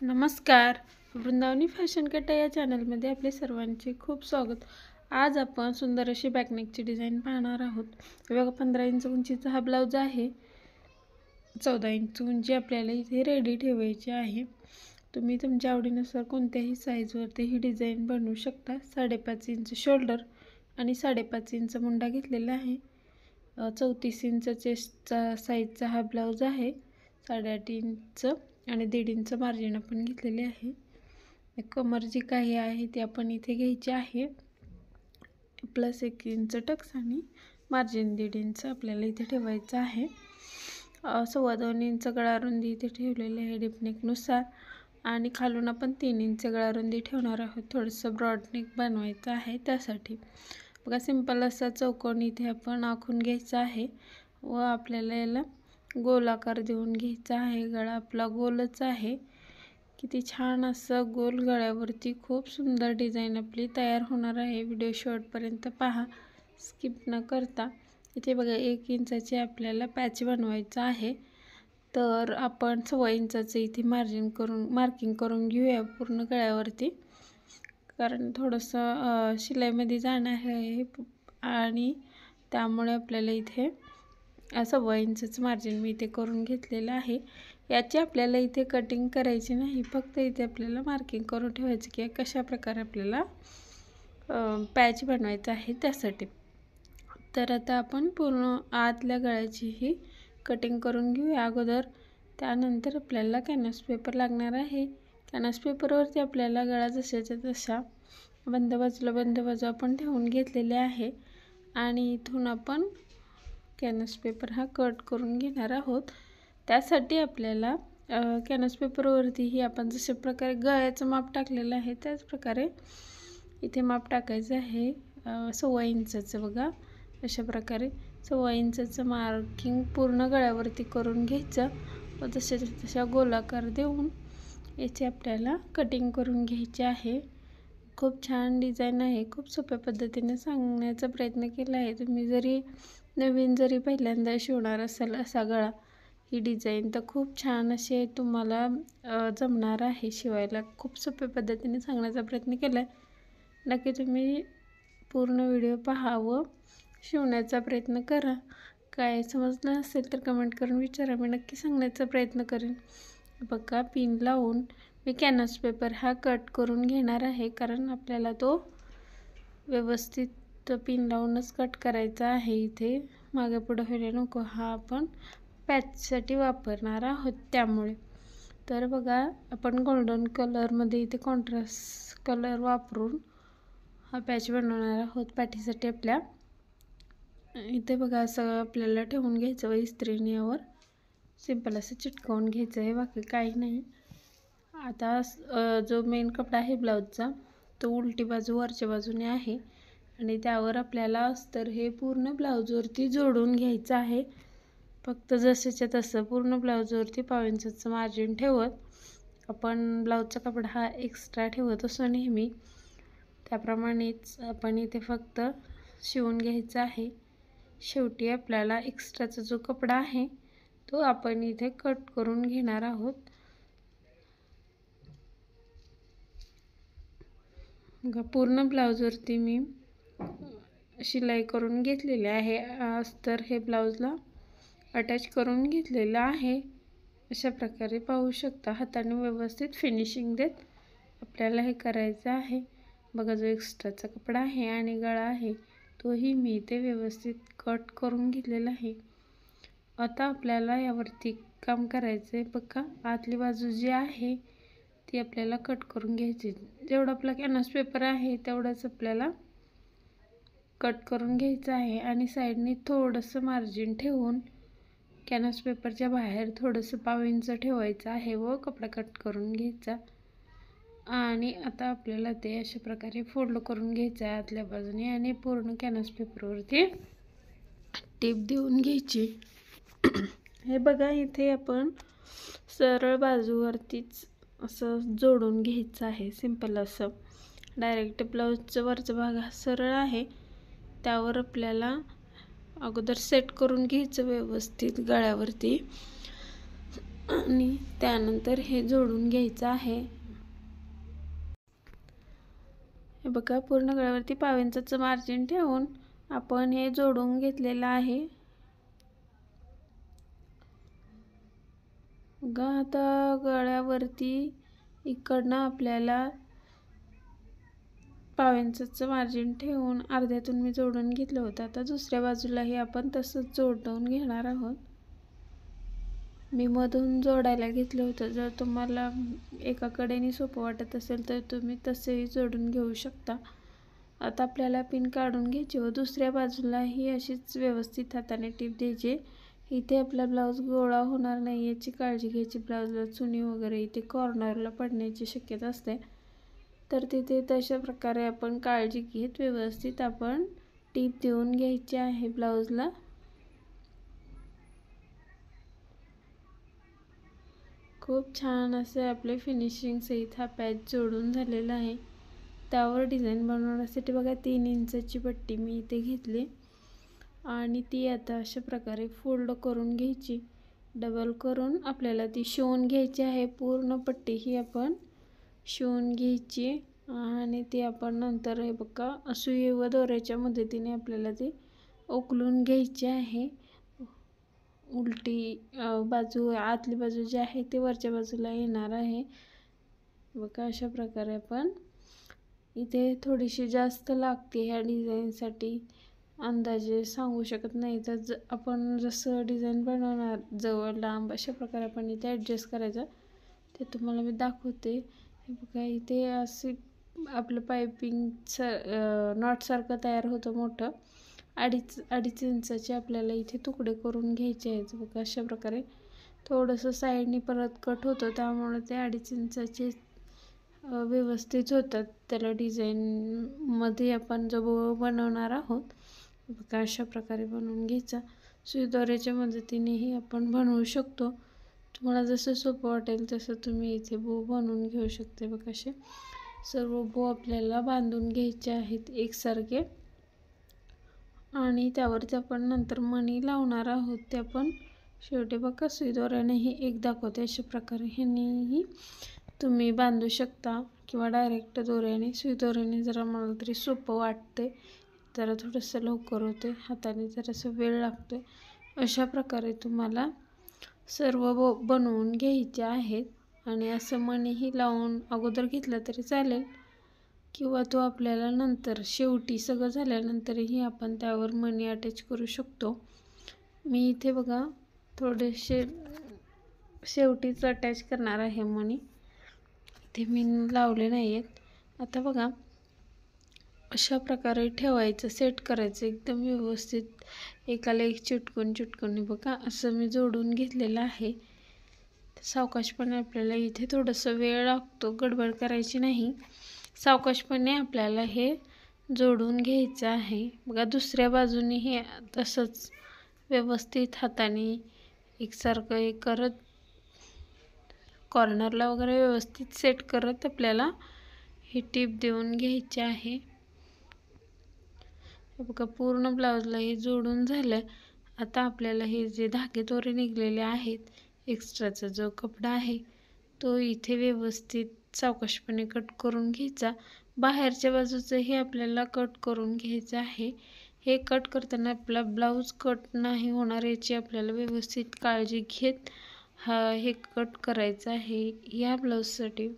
नमस्कार. वृंदावनी फॅशन कट्टा या चॅनलमध्ये आपले सर्वांचे खूप स्वागत. आज आपण सुंदर अशी बॅकनेकची डिझाईन पाहणार आहोत. हे बघा 15 इंच उंचीचा हा ब्लाऊज आहे. 14 इंच उंची आपल्याला इथे रेडी ठेवायची आहे. तुम्ही तुमच्या आवडीनुसार कोणत्याही साईजवरती ही डिझाईन बनवू शकता. 5.5 इंच शोल्डर आणि 5.5 इंच मुंडा घेतलेला आहे. 34 इंच चेस्टचा साईजचा हा ब्लाऊज आहे. 8.5 इंच आणि 1.5 इंच मार्जिन आपण घेतलेले आहे. कमर जी काही आहे ती आपण इथे घ्यायची आहे. प्लस 1 इंच टक्स आणि मार्जिन 1.5 इंच आपल्याला इथे ठेवायचं आहे. 2.25 इंच गळा रुंदी इथे ठेवलेली आहे डिपनेकनुसार आणि खालून आपण 3 इंच गळा रुंदी ठेवणार आहोत. थोडंसं ब्रॉड नेक बनवायचं आहे त्यासाठी. बघा सिंपल असा चौकोन इथे आपण आखून घ्यायचा आहे व आपल्याला याला गोल आकार देऊन घ्यायचा आहे. गळा आपला गोलच आहे. किती छान असं गोल गळ्यावरती खूप सुंदर डिझाईन आपली तयार होणार आहे. व्हिडिओ शेवटपर्यंत पहा, स्किप न करता. इथे बघा 1 इंचाचे आपल्याला पॅच बनवायचा आहे. तर आपण 1.25 इंचाचं इथे मार्किंग करून घेऊया पूर्ण गळ्यावरती, कारण थोडंसं शिलाईमध्ये जाणार आहे आणि त्यामुळे आपल्याला इथे 1.25 इंचचं मार्जिन मी इथे करून घेतलेलं आहे. याची आपल्याला इथे कटिंग करायची नाही, फक्त इथे आपल्याला मार्किंग करून ठेवायचं की कशा प्रकारे आपल्याला पॅच बनवायचा आहे त्यासाठी. तर आता आपण पूर्ण आतल्या गळ्याची ही कटिंग करून घेऊया अगोदर. त्यानंतर आपल्याला कॅनव्हास पेपर लागणार आहे. कॅनव्हास पेपरवरती आपल्याला गळा जशाच्या तशा बंद बाजू आपण ठेवून घेतलेले आहे आणि इथून आपण कॅनव्हास पेपर हा कट करून घेणार आहोत. त्यासाठी आपल्याला कॅनव्हास पेपरवरतीही आपण जशा प्रकारे गळ्याचं माप टाकलेलं आहे त्याच प्रकारे इथे माप टाकायचं आहे. 1.25 इंचाचं बघा अशा प्रकारे 1.25 इंचाचं मार्किंग पूर्ण गळ्यावरती करून घ्यायचं व तशा गोलाकार देऊन याची आपल्याला कटिंग करून घ्यायची आहे. खूप छान डिझाईन आहे. खूप सोप्या पद्धतीने सांगण्याचा प्रयत्न केला आहे. तुम्ही जरी पहिल्यांदा शिवणार असाल असा गळा ही डिझाईन तर खूप छान असे तुम्हाला जमणार आहे शिवायला. खूप सोप्या पद्धतीने सांगण्याचा प्रयत्न केला आहे. नक्की तुम्ही पूर्ण व्हिडिओ पहा व शिवण्याचा प्रयत्न करा. काय समजलं असेल तर कमेंट करून विचारा, मी नक्की सांगण्याचा प्रयत्न करेन. बघा पिन लावून मी कॅनव्हास पेपर हा कट करून घेणार आहे, कारण आपल्याला तो व्यवस्थित पिन लावूनच कट करायचा आहे. इथे मागे पुढे व्हायला नको, हा आपण पॅचसाठी वापरणार आहोत त्यामुळे. तर बघा आपण गोल्डन कलरमध्ये इथे कॉन्ट्रास्ट कलर वापरून हा पॅच बनवणार आहोत पाठीसाठी आपल्या. इथे बघा असं आपल्याला ठेवून घ्यायचं व इस्त्रीने यावर सिंपल असं चिटकवून घ्यायचं आहे, बाकी काही नाही. आता जो मेन कपडा आहे ब्लाऊजचा तो उलटी बाजू वरच्या बाजूने आहे आणि त्यावर आपल्याला अस्तर हे पूर्ण ब्लाऊजवरती जोडून घ्यायचं आहे. फक्त जसेच्या तसं पूर्ण ब्लाऊजवरती 1.25 इंचाचं मार्जिन ठेवत आपण ब्लाऊजचा कपडा हा एक्स्ट्रा ठेवत असतो नेहमी, त्याप्रमाणेच आपण इथे फक्त शिवून घ्यायचा आहे. शेवटी आपल्याला एक्स्ट्राचा जो कपडा आहे तो आपण इथे कट करून घेणार आहोत. पूर्ण ब्लाऊजवरती मी शिलाई करून घेतलेली आहे. अस्तर हे ब्लाऊजला अटॅच करून घेतलेलं आहे. अशा प्रकारे पाहू शकता. हाताने व्यवस्थित फिनिशिंग देत आपल्याला हे करायचं आहे. बघा जो एक्स्ट्राचा कपडा आहे आणि गळा आहे तोही मी इथे व्यवस्थित कट करून घेतलेला आहे. आता आपल्याला यावरती काम करायचं आहे. बघा आतली बाजू जी आहे ती आपल्याला कट करून घ्यायची. जेवढा आपला कॅनव्हास पेपर आहे तेवढाच आपल्याला कट करून घ्यायचं आहे आणि साईडने थोडंसं मार्जिन ठेवून कॅनव्हास पेपरच्या बाहेर थोडंसं 1.25 इंच ठेवायचं आहे व कपडा कट करून घ्यायचा. आणि आता आपल्याला ते अशा प्रकारे फोल्ड करून घ्यायचं आहे आतल्या बाजूने आणि पूर्ण कॅनव्हास पेपरवरती टीप देऊन घ्यायची. हे बघा इथे आपण सरळ बाजूवरतीच असं जोडून घ्यायचं आहे. सिंपल असं डायरेक्ट ब्लाऊजचा वरचा भाग हा सरळ आहे, त्यावर आपल्याला अगोदर सेट करून घ्यायचं व्यवस्थित गळ्यावरती. आणि त्यानंतर हे जोडून घ्यायचं आहे। हे बघा, पूर्ण गळ्यावरती पाव इंचाचं मार्जिन ठेवून आपण हे जोडून घेतलेलं आहे। बघा, आता गळ्यावरती इकडनं आपल्याला पाव इंचाचं मार्जिन ठेवून अर्ध्यातून मी जोडून घेतलं होतं। आता दुसऱ्या बाजूलाही आपण तसंच जोडून घेणार आहोत। मी मधून जोडायला घेतलं होतं। जर तुम्हाला एका कडेने सोपं वाटत असेल तर तुम्ही तसेही जोडून घेऊ शकता। आता आपल्याला पिन काढून घ्यायची व दुसऱ्या बाजूलाही अशीच व्यवस्थित हाताने टीप द्यायची। इथे आपला ब्लाऊज गोळा होणार नाही याची काळजी घ्यायची। ब्लाऊजला चुनी वगैरे इथे कॉर्नरला पडण्याची शक्यता असते, तर तिथे तशा प्रकारे आपण काळजी घेत व्यवस्थित आपण टीप देऊन घ्यायची आहे ब्लाऊजला। खूप छान असे आपले फिनिशिंग सहित हा पॅच जोडून झालेला आहे। त्यावर डिझाईन बनवण्यासाठी बघा 3 इंचाची पट्टी मी इथे घेतली आणि ती आता अशा प्रकारे फोल्ड करून घ्यायची। डबल करून आपल्याला ती शिवून घ्यायची आहे। पूर्ण पट्टी ही आपण शिवून घ्यायची आणि ती आपण नंतर हे बघा सुई व दोऱ्याच्या मदतीने आपल्याला ती उकलून घ्यायची आहे। उलटी बाजू, आतली बाजू जी आहे ती वरच्या बाजूला येणार आहे। बघा, अशा प्रकारे आपण इथे थोडीशी जास्त लागते ह्या डिझाईनसाठी, अंदाजे सांगू शकत नाही। तर आपण जसं डिझाईन बनवणार जवळ लांब अशा प्रकारे आपण इथे ॲडजस्ट करायचं, ते तुम्हाला मी दाखवते। हे बघा, इथे असे आपलं पायपिंग नॉटसारखं तयार होतं मोठं। अडीच इंचाचे आपल्याला इथे तुकडे करून घ्यायचे आहेत। बघा, अशा प्रकारे थोडंसं साईडनी परत कट होतं, त्यामुळे ते 2.5 इंचाचे व्यवस्थित होतात। त्याला डिझाईनमध्ये आपण जो बनवणार आहोत, बघा अशा प्रकारे बनवून घ्यायचा। सुई दोऱ्याच्या मदतीनेही आपण बनवू शकतो। तुम्हाला जसं सोपं वाटेल तसं तुम्ही इथे बो बनवून घेऊ शकते। बघा, असे सर्व बो आपल्याला बांधून घ्यायचे आहेत एकसारखे आणि त्यावरती आपण नंतर मणी लावणार आहोत। ते आपण शेवटी बघा सुई दोऱ्यानेही एक दाखवते, अशा प्रकारे ह्यांनीही तुम्ही बांधू शकता किंवा डायरेक्ट दोऱ्याने। सुई दोऱ्याने जरा मला तरी सोपं वाटते, जरा थोडंसं लवकर होते, हाताने जरासं वेळ लागतो। अशा प्रकारे तुम्हाला सर्व बनवून घ्यायचे आहेत आणि असं मणीही लावून अगोदर घेतलं तरी चालेल किंवा तो आपल्याला नंतर शेवटी सगळं झाल्यानंतरही आपण त्यावर मणी अटॅच करू शकतो। मी इथे बघा थोडेसे शेवटीच अटॅच करणार आहे मणी, इथे मी लावले नाही आहेत। आता बघा, अशा प्रकारे ठेवायचं, सेट करायचं एकदम व्यवस्थित, एकाला एक चिटकून बघा असं मी जोडून घेतलेलं आहे। सावकाशपणे आपल्याला इथे थोडंसं वेळ लागतो, गडबड करायची नाही, सावकाशपणे आपल्याला हे जोडून घ्यायचं आहे। बघा, दुसऱ्या बाजूने हे तसंच व्यवस्थित हाताने एकसारखं हे करत कॉर्नरला वगैरे व्यवस्थित सेट करत आपल्याला ही टीप देऊन घ्यायची आहे। बघा, पूर्ण ब्लाऊजला हे जोडून झालं। आता आपल्याला हे जे धागे दोरे निघलेले आहेत, एक्स्ट्राचा जो कपडा आहे तो इथे व्यवस्थित सावकाशपणे कट करून घ्यायचा। बाहेरच्या बाजूचं हे आपल्याला कट करून घ्यायचं आहे। हे कट करताना आपला ब्लाऊज कट नाही होणार याची आपल्याला व्यवस्थित काळजी घेत हे कट करायचं आहे। या ब्लाऊजसाठी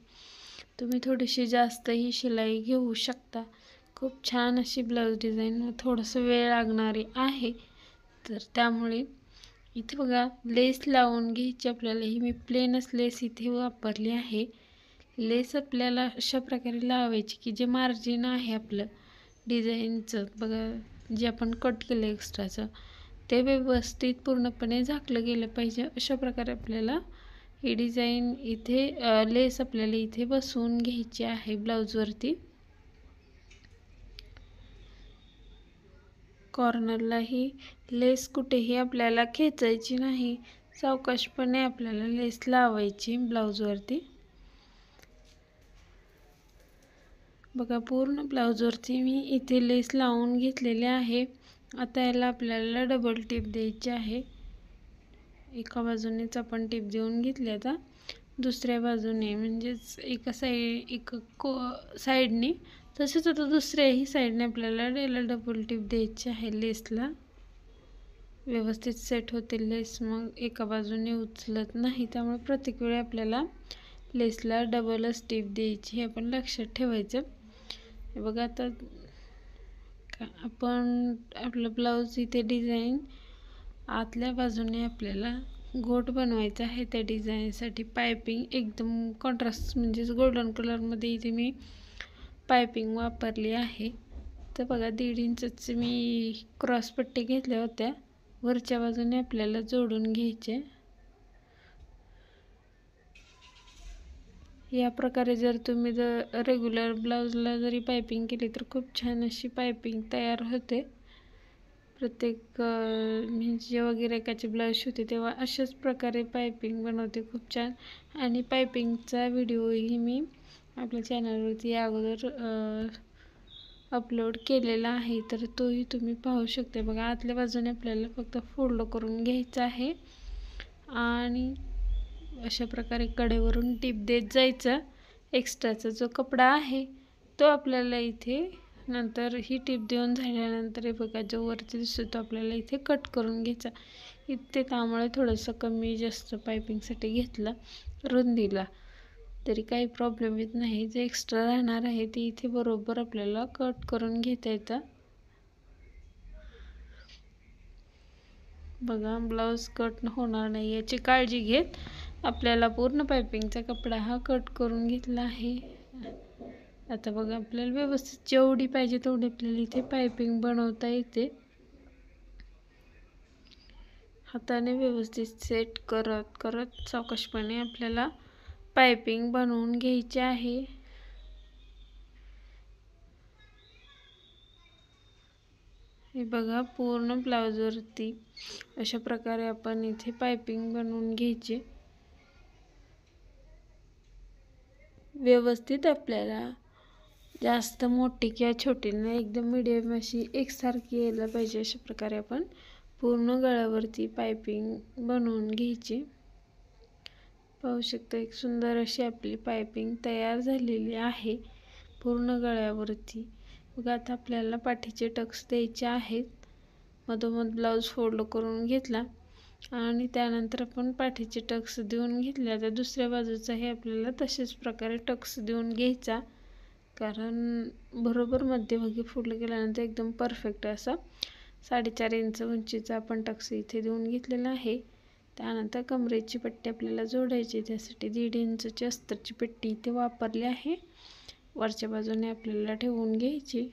तुम्ही थोडीशी जास्तही शिलाई घेऊ शकता। खूप छान अशी ब्लाऊज डिझाईन, थोडंसं वेळ लागणारी आहे, तर त्यामुळे इथे बघा लेस लावून घ्यायची आपल्याला। ही मी प्लेनच लेस इथे वापरली आहे। लेस आपल्याला अशा प्रकारे लावायची की जे मार्जिन आहे आपलं डिझाईनचं, बघा जे आपण कट केलं एक्स्ट्राचं, ते व्यवस्थित पूर्णपणे झाकलं गेलं पाहिजे। अशा प्रकारे आपल्याला ही डिझाईन इथे लेस आपल्याला इथे बसवून घ्यायची आहे ब्लाऊजवरती। कॉर्नरला ही लेस कुठेही आपल्याला खेचायची नाही, सावकाशपणे आपल्याला लेस लावायची ब्लाऊजवरती। बघा, पूर्ण ब्लाऊजवरती मी इथे लेस लावून घेतलेले आहे। आता याला आपल्याला डबल टिप द्यायची आहे। एका बाजूनेच आपण टिप देऊन घेतली. आता दुसऱ्या बाजूने म्हणजेच एका साईडने तसेच आता दुसऱ्याही साईडने आपल्याला याला डबल टिप द्यायची आहे लेसला. व्यवस्थित सेट होते लेस, मग एका बाजूने उचलत नाही, त्यामुळे प्रत्येक वेळी आपल्याला लेसला डबलच टिप द्यायची हे आपण लक्षात ठेवायचं. हे बघा आता आपण आपलं ब्लाऊज इथे डिझाईन आतल्या बाजूने आपल्याला गोट बनवायचा आहे. त्या डिझाईनसाठी पायपिंग एकदम कॉन्ट्रास्ट म्हणजेच गोल्डन कलरमध्ये इथे मी पायपिंग वापरली आहे. तर बघा 1.5 इंचची मी क्रॉस पट्टी घेतल्या होत्या, वरच्या बाजूने आपल्याला जोडून घ्यायचे. या प्रकारे जर तुम्ही रेग्युलर ब्लाऊजला जरी पायपिंग केली तर खूप छान अशी पायपिंग तयार होते. प्रत्येक मी जेव्हा गिऱ्हाईकाचे ब्लाऊज शिवते तेव्हा अशाच प्रकारे पायपिंग बनवते खूप छान. आणि पायपिंगचा व्हिडिओही मी आपल्या चॅनलवरती अगोदर अपलोड केलेला आहे, तर तोही तुम्ही पाहू शकता. बघा आतल्या बाजूने आपल्याला फक्त फोल्ड करून घ्यायचं आहे आणि अशा प्रकारे कडेवरून टिप देत जायचं. एक्स्ट्राचा जो कपडा आहे तो आपल्याला इथे नंतर ही टिप देऊन झाल्यानंतर हे बघा जो वरती दिसतो तो आपल्याला इथे कट करून घ्यायचा. इथे त्यामुळे थोडंसं कमी जास्त पायपिंगसाठी घेतला रुंदीला, तरी काही प्रॉब्लेम येत नाही. जे एक्स्ट्रा राहणार आहे ते इथे बरोबर आपल्याला कट करून घेता येतं. बघा ब्लाऊज कट होणार नाही याची काळजी घेत आपल्याला पूर्ण पायपिंगचा कपडा हा कट करून घेतला आहे. आता बघा आपल्याला व्यवस्थित जेवढी पाहिजे तेवढी आपल्याला इथे पायपिंग बनवता येते. हाताने व्यवस्थित सेट करत करत सावकाशपणे आपल्याला पायपिंग बनवून घ्यायची आहे. हे बघा पूर्ण ब्लाऊजवरती अशा प्रकारे आपण इथे पायपिंग बनवून घ्यायची. व्यवस्थित आपल्याला जास्त मोठी किंवा छोटी नाही, एकदम मीडियम अशी एकसारखी यायला पाहिजे अशा प्रकारे आपण पूर्ण गळ्यावरती पायपिंग बनवून घ्यायची. पाहू शकता एक सुंदर अशी आपली पायपिंग तयार झालेली आहे पूर्ण गळ्यावरती. बघा आता आपल्याला पाठीचे टक्स द्यायचे आहेत. मधोमध ब्लाऊज फोल्ड करून घेतला आणि त्यानंतर आपण पाठीचे टक्स देऊन घेतले. आता दुसऱ्या बाजूचा हे आपल्याला तशाच प्रकारे टक्स देऊन घ्यायचा, कारण बरोबर मध्यभागी फोल्ड केल्यानंतर एकदम परफेक्ट असा 4.5 इंच उंचीचा आपण टक्स इथे देऊन घेतलेला आहे. त्यानंतर कमरेची पट्टी आपल्याला जोडायची, त्यासाठी 1.5 इंचची अस्तरची पट्टी इथे वापरली आहे. वरच्या बाजूने आपल्याला ठेवून घ्यायची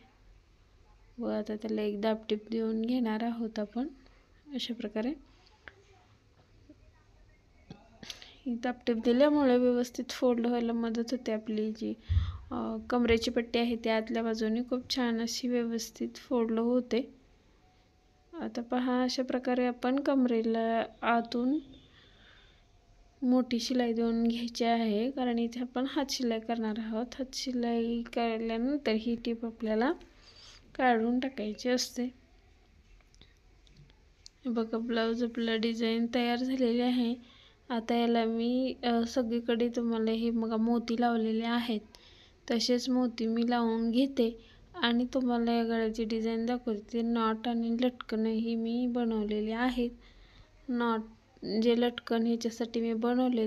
व आता त्याला एक दाबटीप देऊन घेणार आहोत आपण. अशा प्रकारे ही दाबटीप दिल्यामुळे व्यवस्थित फोल्ड व्हायला मदत होते. आपली जी कमरेची पट्टी आहे ती आतल्या बाजूने खूप छान अशी व्यवस्थित फोल्ड होते. आता पहा अशा प्रकारे आपण कमरेला आतून मोठी शिलाई देऊन घ्यायची आहे, कारण इथे आपण हात शिलाई करणार आहोत. हात शिलाई केल्यानंतर ही टीप आपल्याला काढून टाकायची असते. बघा ब्लाऊज आपला डिझाईन तयार झालेली आहे. आता याला मी सगळीकडे तुम्हाला हे बघा मोती लावलेले आहेत, तसेच मोती मी लावून घेते आणि तुम्हाला या गळ्याची डिझाईन दाखवते. नॉट आणि लटकनही मी बनवलेले आहेत. नॉट जे लटकन ह्याच्यासाठी मी बनवले